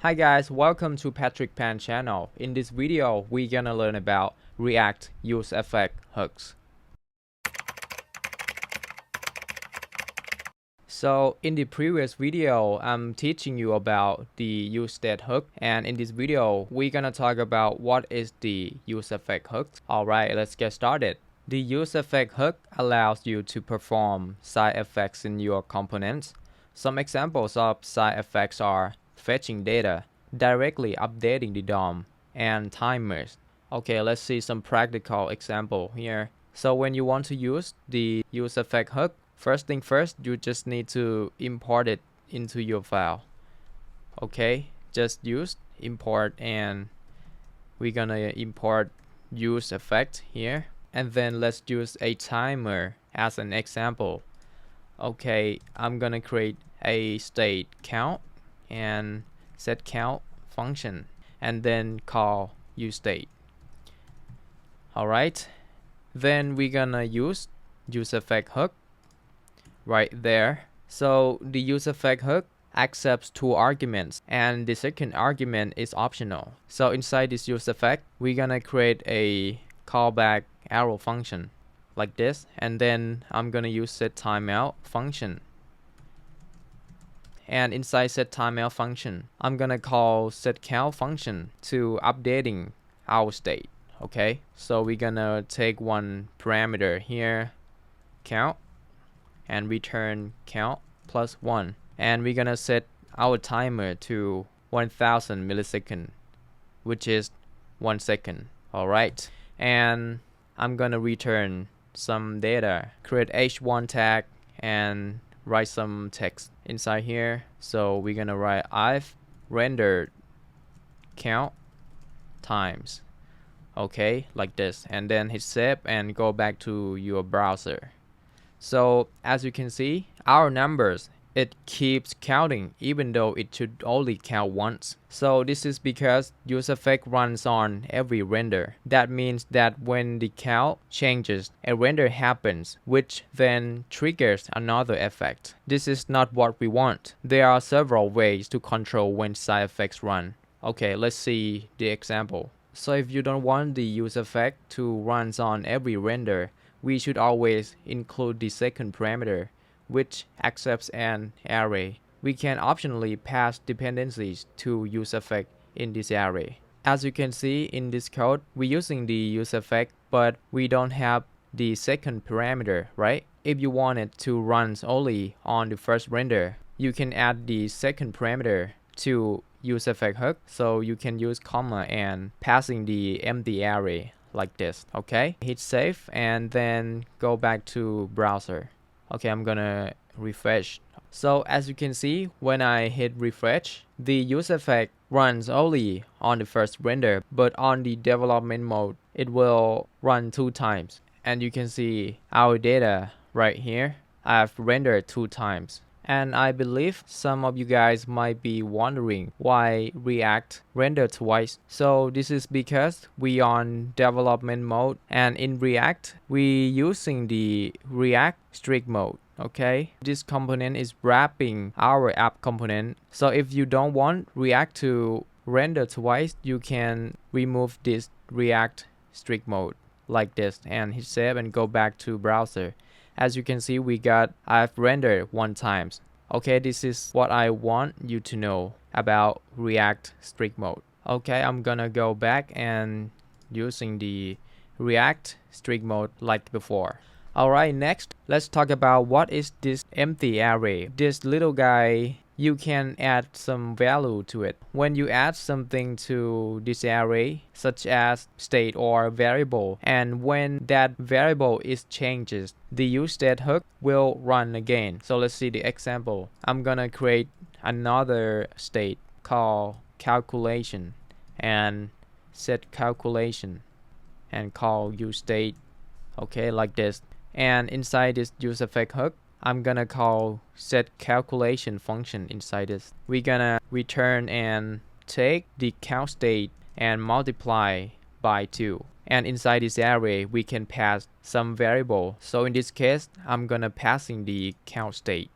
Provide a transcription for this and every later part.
Hi guys, welcome to Patrick Pan channel. In this video, we're gonna learn about React use effect hooks. So in the previous video, I'm teaching you about the use state hook, and in this video, we're gonna talk about what is the use effect hook. Alright, let's get started. The use effect hook allows you to perform side effects in your components. Some examples of side effects are fetching data, directly updating the DOM, and timers. Okay, let's see some practical example here. So when you want to use the use effect hook, first thing first, you just need to import it into your file. Okay, just use import, and we're gonna import use effect here. And then let's use a timer as an example. Okay, I'm gonna create a state count and set count function and then call useState. Alright, then we're gonna use useEffect hook right there. So the useEffect hook accepts two arguments, and the second argument is optional. So inside this useEffect, we're gonna create a callback arrow function like this, and then I'm gonna use set timeout function. And inside set timeout function, I'm gonna call set count function to updating our state. Okay, so we're gonna take one parameter here, count, and return count plus 1, and we're gonna set our timer to 1000 milliseconds, which is 1 second. Alright, and I'm gonna return some data, create h1 tag, and write some text inside here. So we're gonna write I've rendered count times. Okay, like this, and then hit save and go back to your browser. So as you can see, our numbers, it keeps counting even though it should only count once. So this is because useEffect runs on every render. That means that when the count changes, a render happens, which then triggers another effect. This is not what we want. There are several ways to control when side effects run. Okay, let's see the example. So if you don't want the useEffect to run on every render, we should always include the second parameter, which accepts an array. We can optionally pass dependencies to useEffect in this array. As you can see in this code, we're using the useEffect, but we don't have the second parameter, right? If you want it to run only on the first render, you can add the second parameter to useEffect hook, so you can use comma and passing the empty array like this. Okay, hit save and then go back to browser. Okay, I'm gonna refresh. So as you can see, when I hit refresh, the useEffect runs only on the first render, but on the development mode, it will run 2 times. And you can see our data right here. I've rendered 2 times. And I believe some of you guys might be wondering why React render twice. So this is because we on development mode, and in React we using the React strict mode. Okay, this component is wrapping our app component. So if you don't want React to render twice, you can remove this React strict mode like this and hit save and go back to browser. As you can see, I've rendered 1 times. Okay, this is what I want you to know about React strict mode. Okay, I'm gonna go back and using the React strict mode like before. Alright, next, let's talk about what is this empty array. This little guy, you can add some value to it. When you add something to this array, such as state or variable, and when that variable is changes, the useState hook will run again. So let's see the example. I'm gonna create another state called calculation and set calculation and call useState. Okay, like this. And inside this useEffect hook, I'm gonna call set calculation function inside this. We're gonna return and take the count state and multiply by 2. And inside this array, we can pass some variable. So in this case, I'm gonna passing the count state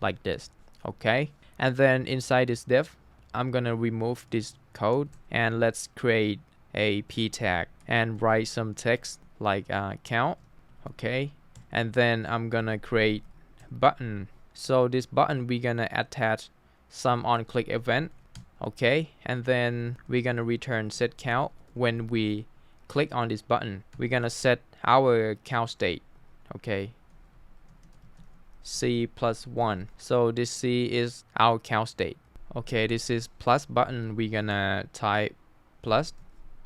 like this. Okay. And then inside this div, I'm gonna remove this code and let's create a p tag and write some text like count. Okay, and then I'm gonna create button. So this button we're gonna attach some on click event. Okay, and then we're gonna return set count when we click on this button. We're gonna set our count state. Okay, C plus 1. So this C is our count state. Okay, this is plus button. We're gonna type plus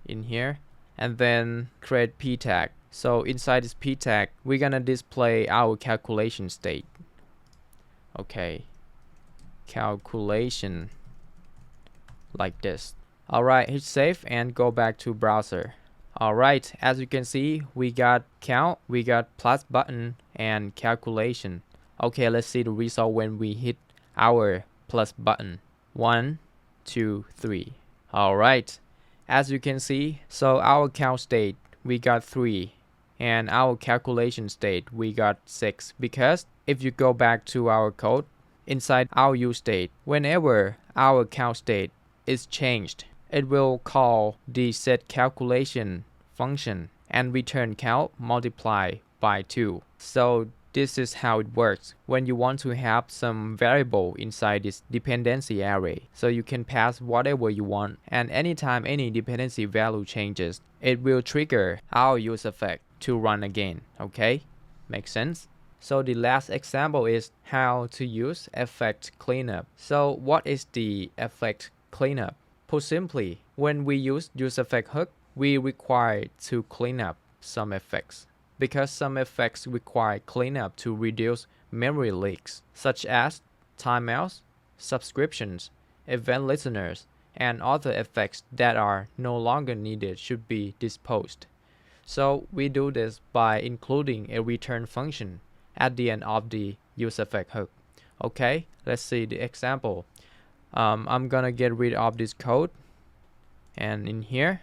in here and then create p tag. So inside this p tag, we're gonna display our calculation state. Okay, calculation like this. Alright, hit save and go back to browser. Alright, as you can see, we got count, we got plus button and calculation. Okay, let's see the result when we hit our plus button. 1, 2, 3. Alright, as you can see, so our count state we got 3 and our calculation state we got 6, because if you go back to our code inside our use state, whenever our count state is changed, it will call the set calculation function and return count multiplied by 2. So this is how it works when you want to have some variable inside this dependency array. So you can pass whatever you want, and anytime any dependency value changes, it will trigger our useEffect to run again. Okay, makes sense? So the last example is how to use effect cleanup. So what is the effect cleanup? Put simply, when we use useEffect hook, we require to clean up some effects, because some effects require cleanup to reduce memory leaks, such as timeouts, subscriptions, event listeners, and other effects that are no longer needed should be disposed. So we do this by including a return function at the end of the useEffect hook. Okay, let's see the example. I'm gonna get rid of this code and in here,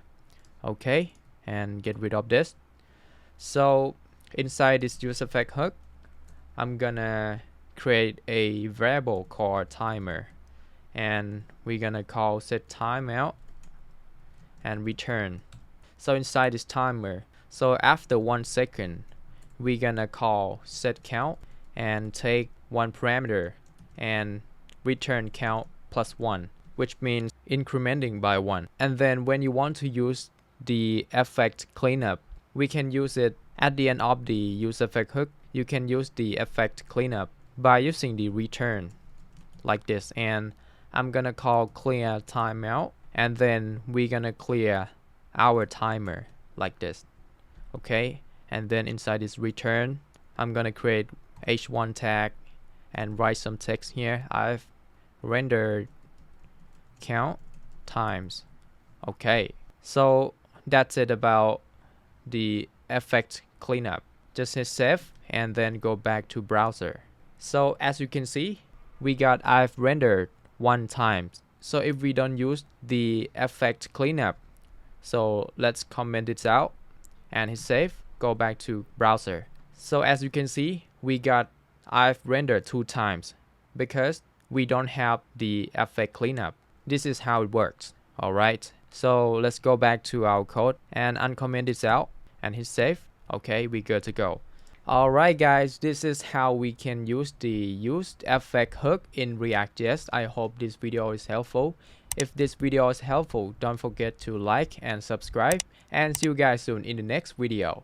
okay, and get rid of this. So inside this useEffect hook, I'm gonna create a variable called timer, and we're gonna call set timeout and return. So inside this timer, so after 1 second, we're gonna call set count and take one parameter and return count plus 1, which means incrementing by 1. And then when you want to use the effect cleanup, we can use it at the end of the useEffect hook. You can use the effect cleanup by using the return like this, and I'm gonna call clear timeout, and then we're gonna clear our timer like this. Okay, and then inside this return, I'm gonna create h1 tag and write some text here. I've rendered count times. Okay, so that's it about the effect cleanup. Just hit save and then go back to browser. So as you can see, we got I've rendered 1 time. So if we don't use the effect cleanup, so let's comment it out and hit save, go back to browser. So as you can see, we got I've rendered 2 times because we don't have the effect cleanup. This is how it works. Alright, so let's go back to our code and uncomment this out and hit save. Okay, we good to go. Alright guys, this is how we can use the useEffect hook in React.js. I hope this video is helpful. If this video is helpful, don't forget to like and subscribe, and see you guys soon in the next video.